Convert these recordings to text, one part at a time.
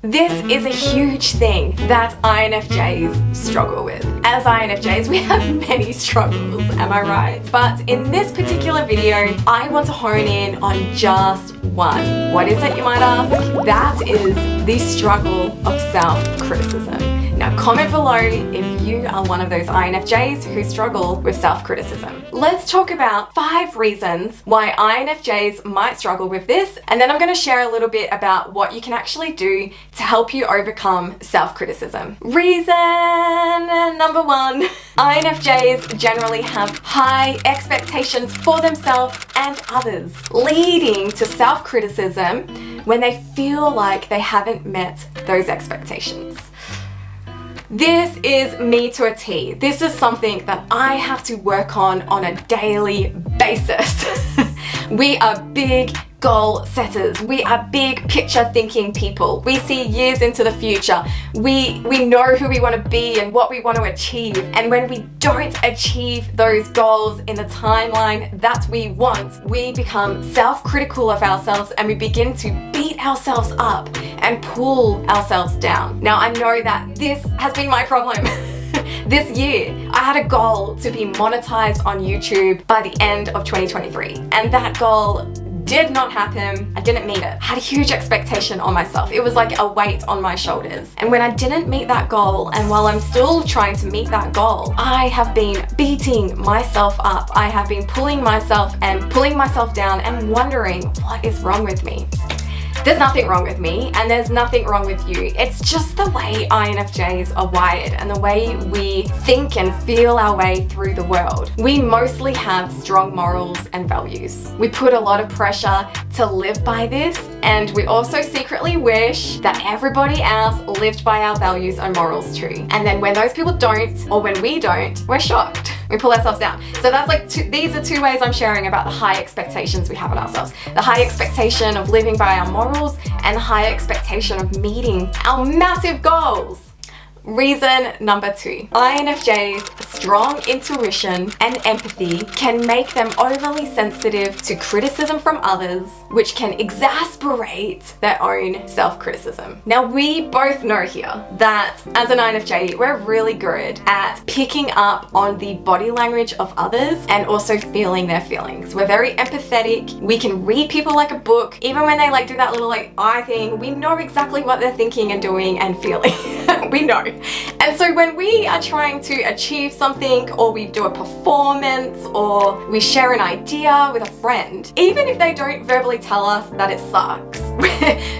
This is a huge thing that INFJs struggle with. As INFJs, we have many struggles, am I right? But in this particular video, I want to hone in on just one. What is it, you might ask? That is the struggle of self-criticism. Now comment below if you are one of those INFJs who struggle with self-criticism. Let's talk about 5 reasons why INFJs might struggle with this, and then I'm going to share a little bit about what you can actually do to help you overcome self-criticism. Reason number 1, INFJs generally have high expectations for themselves and others, leading to self-criticism when they feel like they haven't met those expectations. This is me to a T. This is something that I have to work on a daily basis. We are big goal setters. We are big picture thinking people. We see years into the future. We know who we want to be and what we want to achieve. And when we don't achieve those goals in the timeline that we want, we become self-critical of ourselves and we begin to beat ourselves up and pull ourselves down. Now, I know that this has been my problem. This year, I had a goal to be monetized on YouTube by the end of 2023. And that goal did not happen. I didn't meet it. I had a huge expectation on myself. It was like a weight on my shoulders. And when I didn't meet that goal, and while I'm still trying to meet that goal, I have been beating myself up. I have been pulling myself down and wondering what is wrong with me. There's nothing wrong with me, and there's nothing wrong with you. It's just the way INFJs are wired and the way we think and feel our way through the world. We mostly have strong morals and values. We put a lot of pressure to live by this, and we also secretly wish that everybody else lived by our values and morals too. And then when those people don't, or when we don't, we're shocked. We pull ourselves down. So that's like these are 2 ways I'm sharing about the high expectations we have on ourselves. The high expectation of living by our morals and the high expectation of meeting our massive goals. Reason number 2, INFJ's strong intuition and empathy can make them overly sensitive to criticism from others, which can exasperate their own self-criticism. Now, we both know here that as an INFJ, we're really good at picking up on the body language of others and also feeling their feelings. We're very empathetic. We can read people like a book. Even when they do that little eye thing, we know exactly what they're thinking and doing and feeling. We know. And so when we are trying to achieve something, or we do a performance, or we share an idea with a friend, even if they don't verbally tell us that it sucks,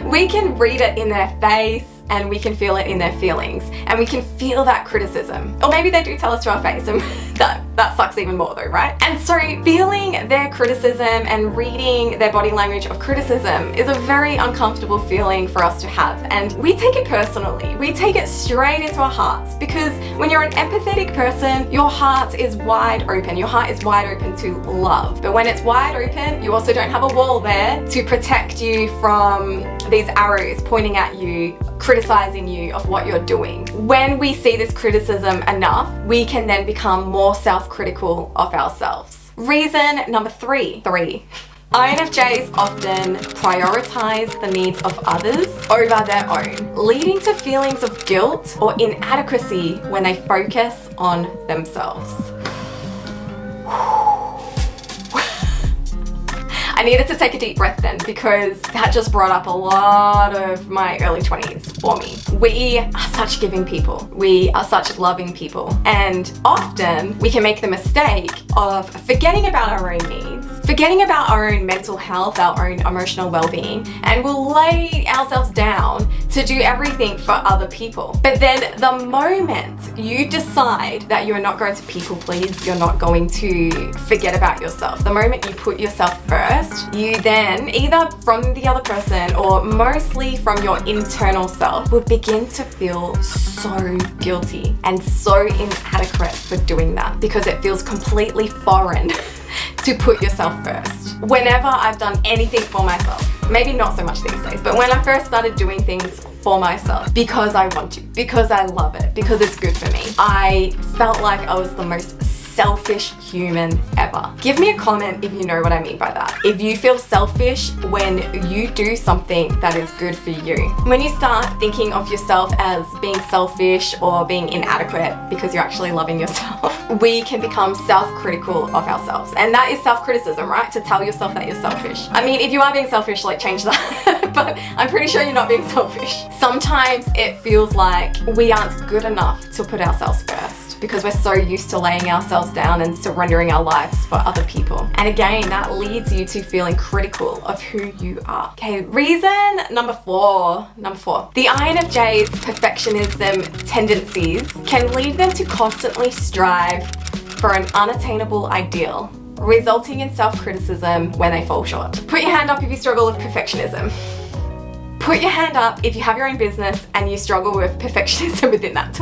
we can read it in their face and we can feel it in their feelings, and we can feel that criticism. Or maybe they do tell us to our face, and that sucks even more though, right? And so feeling their criticism and reading their body language of criticism is a very uncomfortable feeling for us to have. And we take it personally. We take it straight into our hearts, because when you're an empathetic person, your heart is wide open. Your heart is wide open to love. But when it's wide open, you also don't have a wall there to protect you from these arrows pointing at you, criticizing you of what you're doing. When we see this criticism enough, we can then become more self-critical of ourselves. Reason number 3. INFJs often prioritize the needs of others over their own, leading to feelings of guilt or inadequacy when they focus on themselves. I needed to take a deep breath then, because that just brought up a lot of my early 20s for me. We are such giving people. We are such loving people. And often we can make the mistake of forgetting about our own needs, forgetting about our own mental health, our own emotional well-being, and we'll lay ourselves down to do everything for other people. But then the moment you decide that you're not going to people please, you're not going to forget about yourself, the moment you put yourself first, you then, either from the other person or mostly from your internal self, will begin to feel so guilty and so inadequate for doing that, because it feels completely foreign to put yourself first. Whenever I've done anything for myself, maybe not so much these days, but when I first started doing things for myself because I want to, because I love it, because it's good for me, I felt like I was the most selfish human ever. Give me a comment if you know what I mean by that. If you feel selfish when you do something that is good for you. When you start thinking of yourself as being selfish or being inadequate because you're actually loving yourself, we can become self-critical of ourselves. And that is self-criticism, right? To tell yourself that you're selfish. I mean, if you are being selfish, like, change that. But I'm pretty sure you're not being selfish. Sometimes it feels like we aren't good enough to put ourselves first because we're so used to laying ourselves down and surrendering our lives for other people. And again, that leads you to feeling critical of who you are. Okay, reason number four. The INFJ's perfectionism tendencies can lead them to constantly strive for an unattainable ideal, resulting in self-criticism when they fall short. Put your hand up if you struggle with perfectionism. Put your hand up if you have your own business and you struggle with perfectionism within that.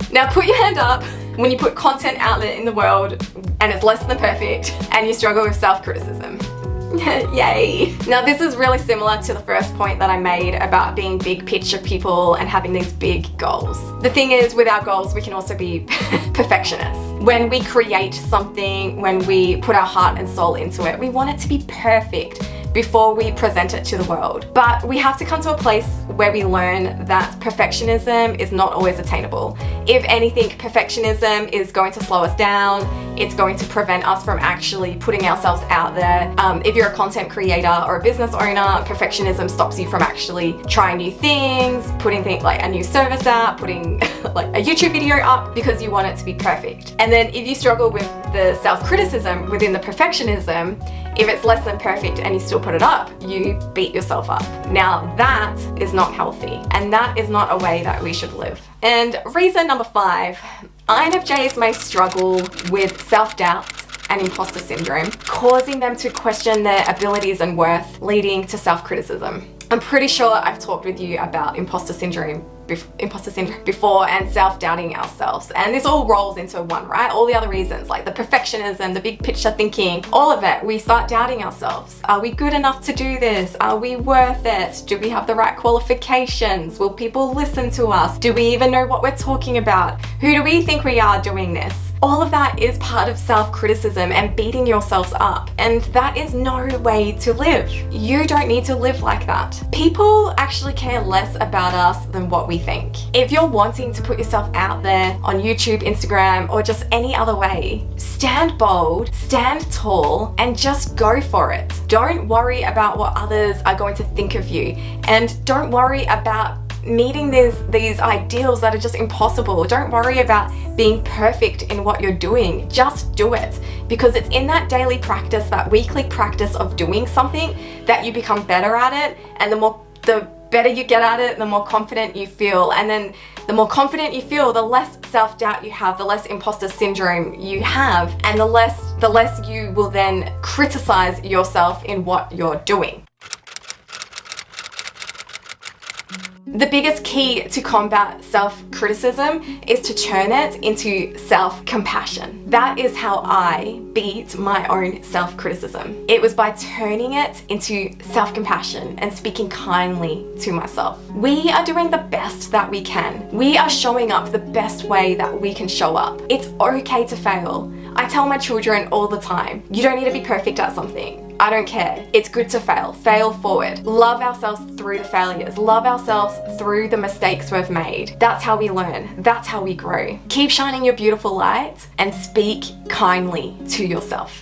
Now put your hand up when you put content out there in the world and it's less than perfect and you struggle with self-criticism. Yay! Now this is really similar to the first point that I made about being big picture people and having these big goals. The thing is, with our goals, we can also be perfectionists. When we create something, when we put our heart and soul into it, we want it to be perfect before we present it to the world. But we have to come to a place where we learn that perfectionism is not always attainable. If anything, perfectionism is going to slow us down. It's going to prevent us from actually putting ourselves out there. If you're a content creator or a business owner, perfectionism stops you from actually trying new things, putting things like a new service out, putting like a YouTube video up because you want it to be perfect. And then if you struggle with the self-criticism within the perfectionism, if it's less than perfect and you still put it up, you beat yourself up. Now that is not healthy, and that is not a way that we should live. And reason number 5, INFJs may struggle with self-doubt and imposter syndrome, causing them to question their abilities and worth, leading to self-criticism. I'm pretty sure I've talked with you about imposter syndrome before and self-doubting ourselves, and this all rolls into one, right? All the other reasons, like the perfectionism, the big picture thinking, all of it, we start doubting ourselves. Are we good enough to do this? Are we worth it? Do we have the right qualifications? Will people listen to us? Do we even know what we're talking about? Who do we think we are doing this? All of that is part of self-criticism and beating yourselves up, and that is no way to live. You don't need to live like that. People actually care less about us than what we think. If you're wanting to put yourself out there on YouTube, Instagram, or just any other way, stand bold, stand tall, and just go for it. Don't worry about what others are going to think of you, and don't worry about meeting these ideals that are just impossible. Don't worry about being perfect in what you're doing. Just do it, because it's in that daily practice, that weekly practice of doing something, that you become better at it, and the better you get at it, the more confident you feel. And then the more confident you feel, the less self-doubt you have, the less imposter syndrome you have, and the less you will then criticize yourself in what you're doing. The biggest key to combat self-criticism is to turn it into self-compassion. That is how I beat my own self-criticism. It was by turning it into self-compassion and speaking kindly to myself. We are doing the best that we can. We are showing up the best way that we can show up. It's okay to fail. I tell my children all the time, you don't need to be perfect at something. I don't care. It's good to fail. Fail forward. Love ourselves through the failures. Love ourselves through the mistakes we've made. That's how we learn. That's how we grow. Keep shining your beautiful light and speak kindly to yourself.